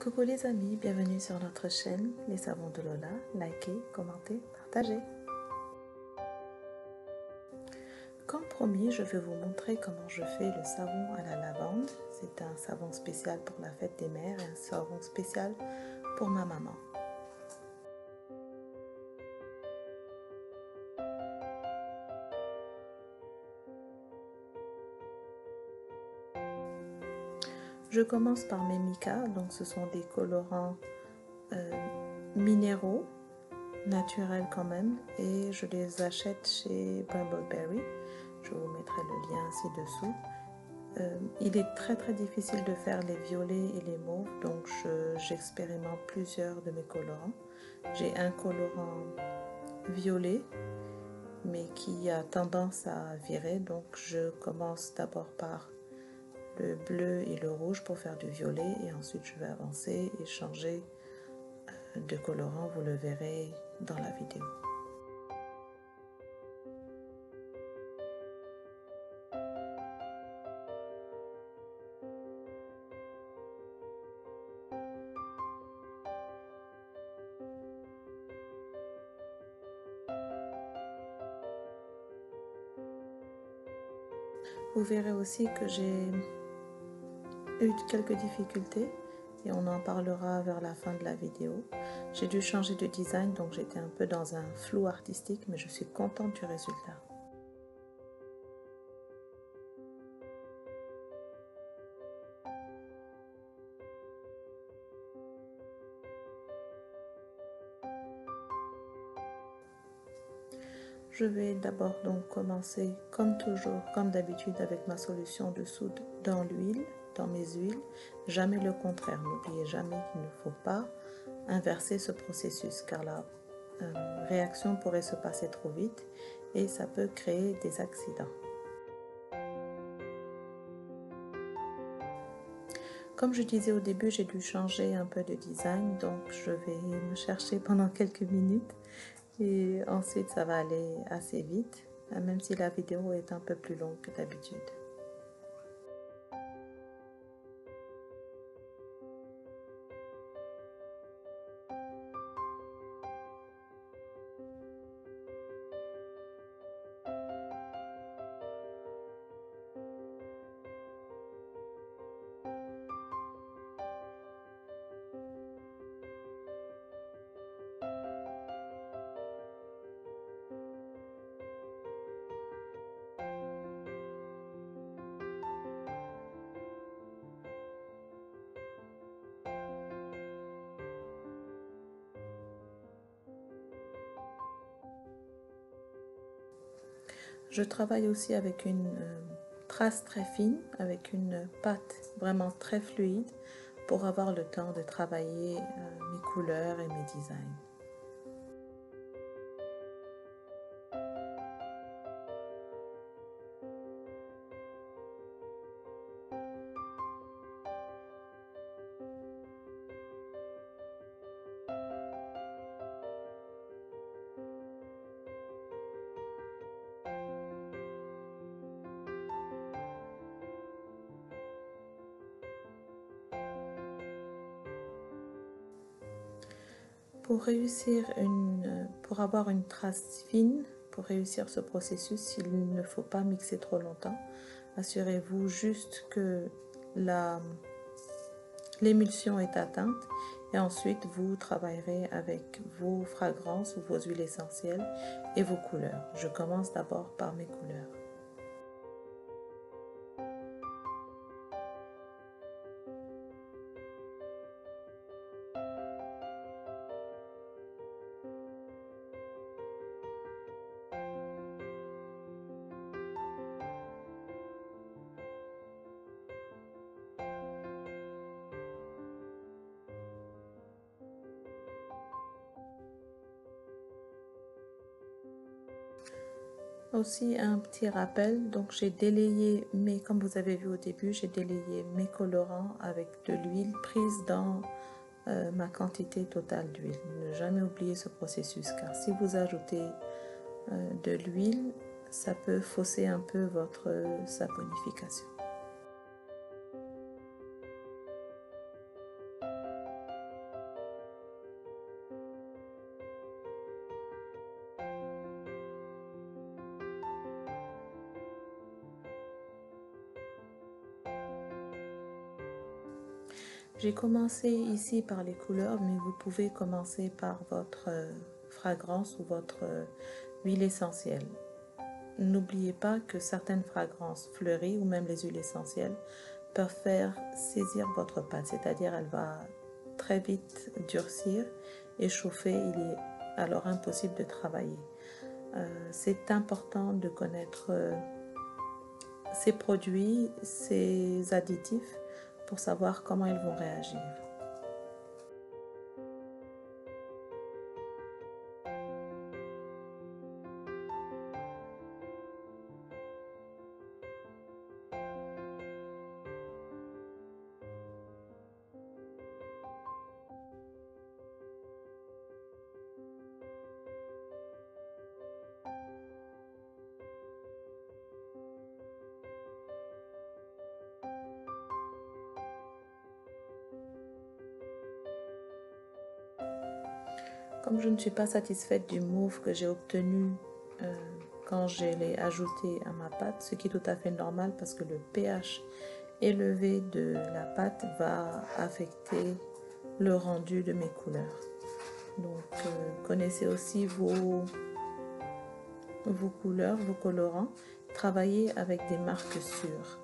Coucou les amis, bienvenue sur notre chaîne Les Savons de Lola. Likez, commentez, partagez. Comme promis, je vais vous montrer comment je fais le savon à la lavande. C'est un savon spécial pour la fête des mères et un savon spécial pour ma maman. Je commence par mes micas, donc ce sont des colorants minéraux, naturels quand même, et je les achète chez Brambleberry. Je vous mettrai le lien ci-dessous. Il est très difficile de faire les violets et les mauves, donc j'expérimente plusieurs de mes colorants. J'ai un colorant violet, mais qui a tendance à virer, donc je commence d'abord par le bleu et le rouge pour faire du violet, et ensuite je vais avancer et changer de colorant, vous le verrez dans la vidéo. Vous verrez aussi que j'ai eu quelques difficultés et on en parlera vers la fin de la vidéo. J'ai dû changer de design, donc j'étais un peu dans un flou artistique, mais je suis contente du résultat. Je vais d'abord donc commencer comme toujours, comme d'habitude, avec ma solution de soude dans l'huile, dans mes huiles. Jamais le contraire, n'oubliez jamais qu'il ne faut pas inverser ce processus car la réaction pourrait se passer trop vite et ça peut créer des accidents. Comme je disais au début, j'ai dû changer un peu de design, donc je vais me chercher pendant quelques minutes et ensuite ça va aller assez vite, même si la vidéo est un peu plus longue que d'habitude. Je travaille aussi avec une trace très fine, avec une pâte vraiment très fluide pour avoir le temps de travailler mes couleurs et mes designs. Pour avoir une trace fine, pour réussir ce processus, il ne faut pas mixer trop longtemps. Assurez-vous juste que l'émulsion est atteinte et ensuite vous travaillerez avec vos fragrances ou vos huiles essentielles et vos couleurs. Je commence d'abord par mes couleurs. Aussi un petit rappel, donc j'ai délayé comme vous avez vu au début, j'ai délayé mes colorants avec de l'huile prise dans ma quantité totale d'huile. Ne jamais oublier ce processus car si vous ajoutez de l'huile, ça peut fausser un peu votre saponification. J'ai commencé ici par les couleurs, mais vous pouvez commencer par votre fragrance ou votre huile essentielle. N'oubliez pas que certaines fragrances fleuries ou même les huiles essentielles peuvent faire saisir votre pâte, c'est-à-dire elle va très vite durcir et chauffer, il est alors impossible de travailler. C'est important de connaître ces produits, ces additifs pour savoir comment ils vont réagir. Comme je ne suis pas satisfaite du mauve que j'ai obtenu quand je l'ai ajouté à ma pâte, ce qui est tout à fait normal parce que le pH élevé de la pâte va affecter le rendu de mes couleurs. Donc connaissez aussi vos couleurs, vos colorants. Travaillez avec des marques sûres.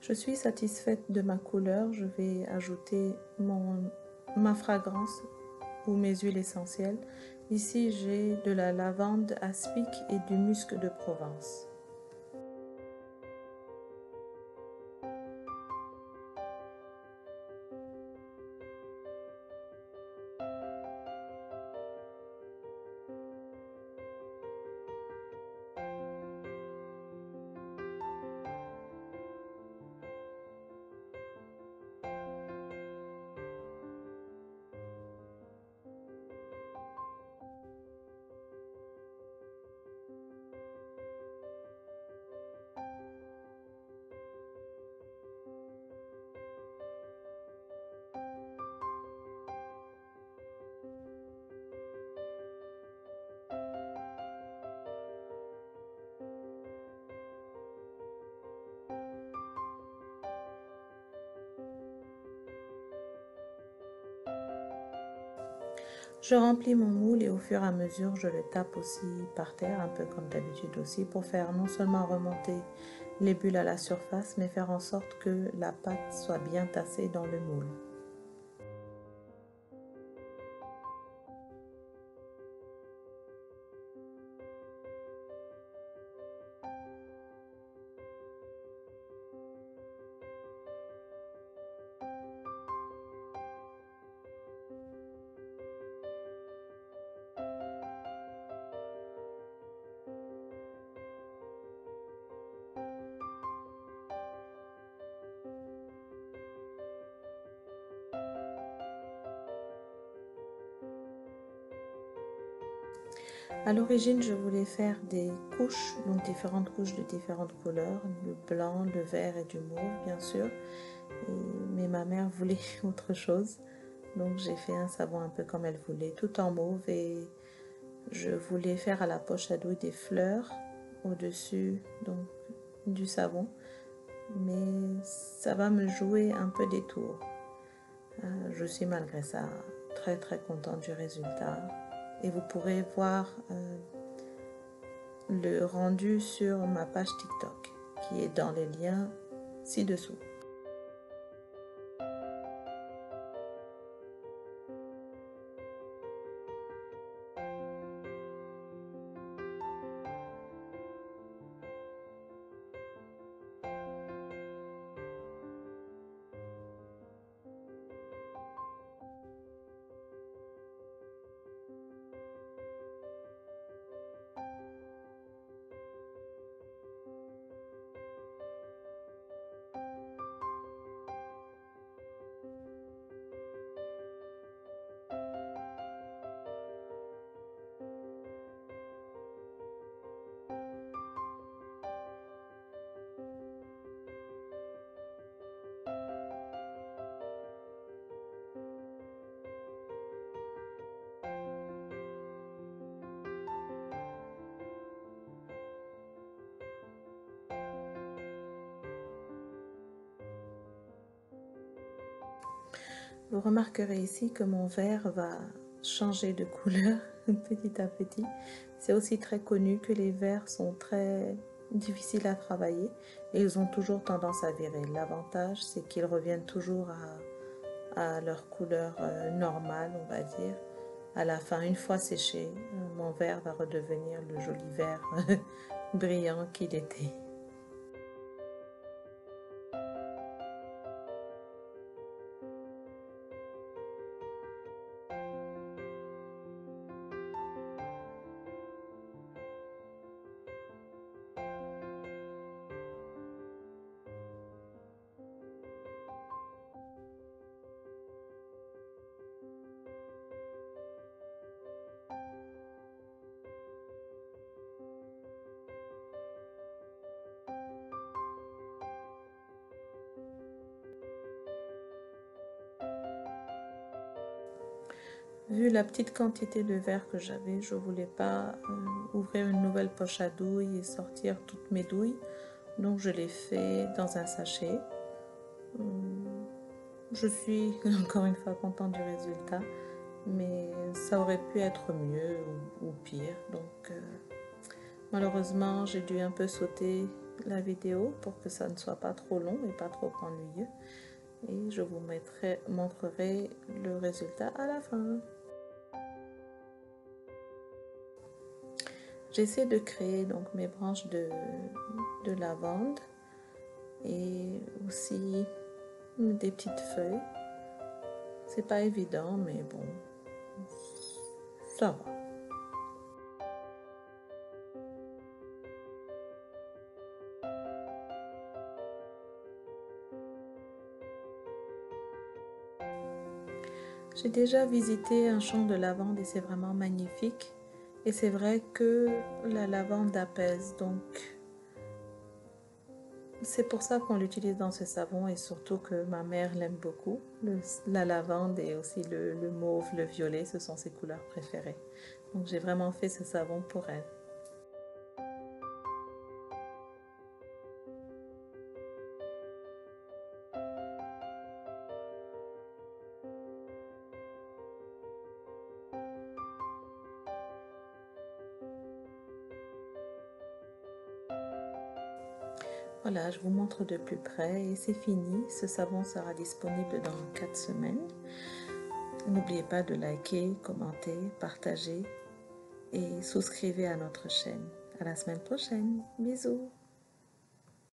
Je suis satisfaite de ma couleur. Je vais ajouter ma fragrance ou mes huiles essentielles. Ici, j'ai de la lavande aspic et du musc de Provence. Je remplis mon moule et au fur et à mesure, je le tape aussi par terre, un peu comme d'habitude aussi, pour faire non seulement remonter les bulles à la surface, mais faire en sorte que la pâte soit bien tassée dans le moule. À l'origine, je voulais faire des couches, donc différentes couches de différentes couleurs, le blanc, le vert et du mauve, bien sûr. Mais ma mère voulait autre chose, donc j'ai fait un savon un peu comme elle voulait, tout en mauve. Et je voulais faire à la poche à douille des fleurs au-dessus donc du savon, mais ça va me jouer un peu des tours. Je suis malgré ça très contente du résultat. Et vous pourrez voir le rendu sur ma page TikTok qui est dans les liens ci-dessous. Vous remarquerez ici que mon verre va changer de couleur petit à petit. C'est aussi très connu que les verres sont très difficiles à travailler et ils ont toujours tendance à virer. L'avantage, c'est qu'ils reviennent toujours à leur couleur normale, on va dire. À la fin, une fois séché, mon verre va redevenir le joli vert brillant qu'il était. Vu la petite quantité de verre que j'avais, je ne voulais pas ouvrir une nouvelle poche à douilles et sortir toutes mes douilles. Donc je l'ai fait dans un sachet. Je suis encore une fois contente du résultat, mais ça aurait pu être mieux ou pire. Donc malheureusement, j'ai dû un peu sauter la vidéo pour que ça ne soit pas trop long et pas trop ennuyeux. Et je vous montrerai le résultat à la fin. J'essaie de créer donc mes branches de lavande et aussi des petites feuilles. C'est pas évident, mais bon, ça va. J'ai déjà visité un champ de lavande et c'est vraiment magnifique. Et c'est vrai que la lavande apaise, donc c'est pour ça qu'on l'utilise dans ce savon et surtout que ma mère l'aime beaucoup. La lavande et aussi le mauve, le violet, ce sont ses couleurs préférées. Donc j'ai vraiment fait ce savon pour elle. Voilà, je vous montre de plus près et c'est fini. Ce savon sera disponible dans 4 semaines. N'oubliez pas de liker, commenter, partager et souscrivez à notre chaîne. À la semaine prochaine. Bisous.